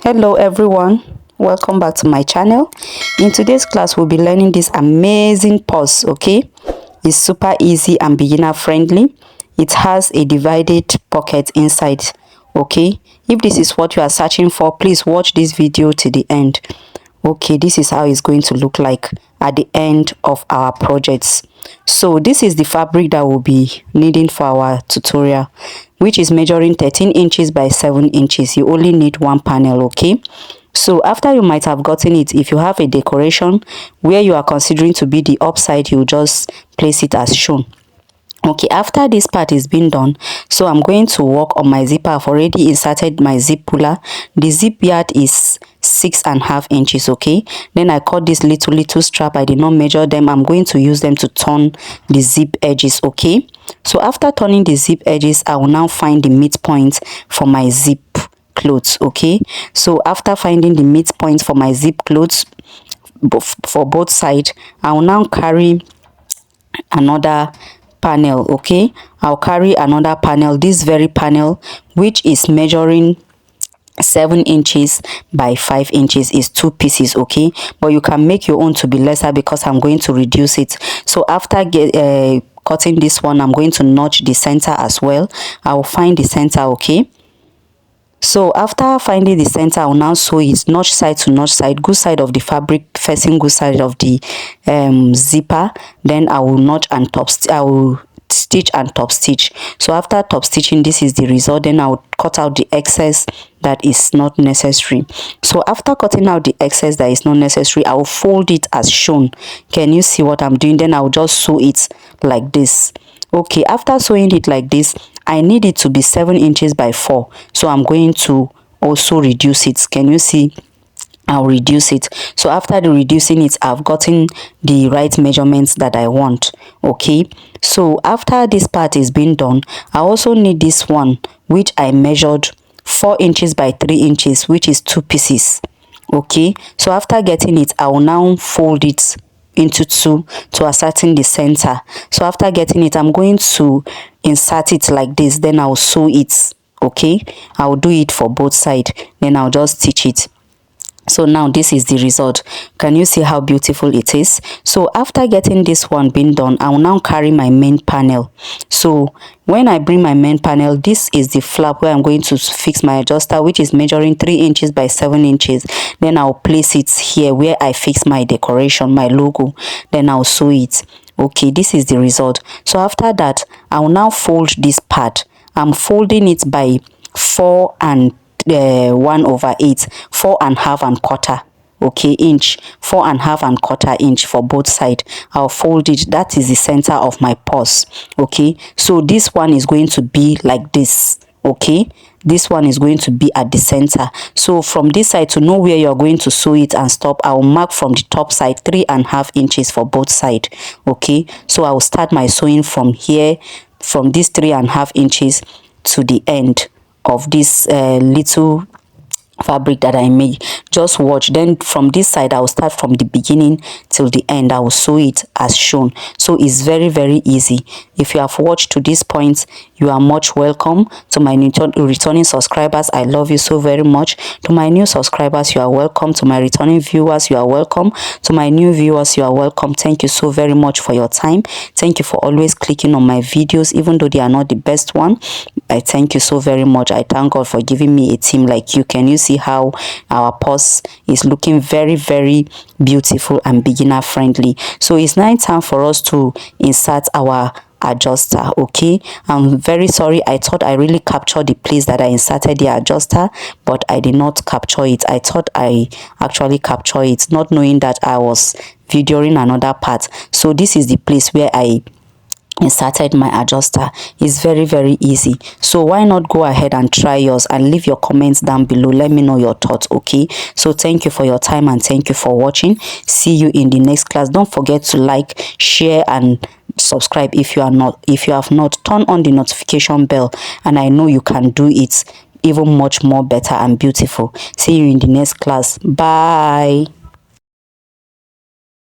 Hello everyone, welcome back to my channel. In today's class we'll be learning this amazing purse. Okay, it's super easy and beginner friendly. It has a divided pocket inside. Okay, if this is what you are searching for, please watch this video to the end. Okay, this is how it's going to look like at the end of our projects. So this is the fabric that we'll be needing for our tutorial, which is measuring 13 inches by 7 inches. You only need one panel. Okay, so after you might have gotten it, if you have a decoration where you are considering to be the upside, you just place it as shown. Okay, after this part is being done, so I'm going to work on my zipper. I've already inserted my zip puller. The zip yard is 6.5 inches. Okay, then I cut this little strap. I did not measure them. I'm going to use them to turn the zip edges. Okay, so after turning the zip edges, I will now find the midpoint for my zip clothes. Okay, so after finding the midpoint for my zip clothes for both sides, I will now carry another panel. Okay, I'll carry another panel, this very panel, which is measuring 7 inches by 5 inches, is 2 pieces. Okay, but you can make your own to be lesser because I'm going to reduce it. So after cutting this one, I'm going to notch the center as well. I'll find the center. Okay, so after finding the center, I'll now sew it notch side to notch side, good side of the fabric facing good side of the zipper. Then I will notch and I will stitch and top stitch. So after top stitching, this is the result. Then I'll cut out the excess that is not necessary. So after cutting out the excess that is not necessary, I will fold it as shown. Can you see what I'm doing? Then I'll just sew it like this. Okay, after sewing it like this, I need it to be 7 inches by 4, so I'm going to also reduce it. Can you see? I'll reduce it. So after the reducing it, I've gotten the right measurements that I want. Okay, so after this part is being done, I also need this one, which I measured 4 inches by 3 inches, which is 2 pieces. Okay, so after getting it, I will now fold it into 2 to ascertain the center. So after getting it, I'm going to insert it like this. Then I'll sew it. Okay, I'll do it for both sides. Then I'll just stitch it. So now this is the result. Can you see how beautiful it is? So after getting this one being done, I will now carry my main panel. So when I bring my main panel, this is the flap where I'm going to fix my adjuster, which is measuring 3 inches by 7 inches. Then I'll place it here where I fix my decoration, my logo. Then I'll sew it. Okay, this is the result. So after that, I will now fold this part. I'm folding it by 4 and 1/8, 4.5 and quarter. Okay, inch, 4.5 and quarter inch for both sides. I'll fold it. That is the center of my purse. Okay, so this one is going to be like this. Okay, this one is going to be at the center. So from this side, to know where you're going to sew it and stop, I will mark from the top side 3.5 inches for both sides. Okay, so I will start my sewing from here, from this 3.5 inches to the end of this little fabric that I made. Just watch. Then from this side, I will start from the beginning till the end. I will sew it as shown. So it's very easy. If you have watched to this point, you are much welcome. To my returning subscribers, I love you so very much. To my new subscribers, you are welcome. To my returning viewers, you are welcome. To my new viewers, you are welcome. Thank you so very much for your time. Thank you for always clicking on my videos, even though they are not the best one. I thank you so very much. I thank God for giving me a team like you. Can you see how our purse is looking very beautiful and beginner friendly? So it's now time for us to insert our adjuster. Okay, I'm very sorry. I thought I really captured the place that I inserted the adjuster, but I did not capture it. I thought I actually captured it, not knowing that I was videoing another part. So this is the place where I inserted my adjuster. Is very easy. So why not go ahead and try yours and leave your comments down below. Let me know your thoughts. Okay, so thank you for your time and thank you for watching. See you in the next class. Don't forget to like, share and subscribe if you have not. Turn on the notification bell, and I know you can do it even much more better and beautiful. See you in the next class. Bye.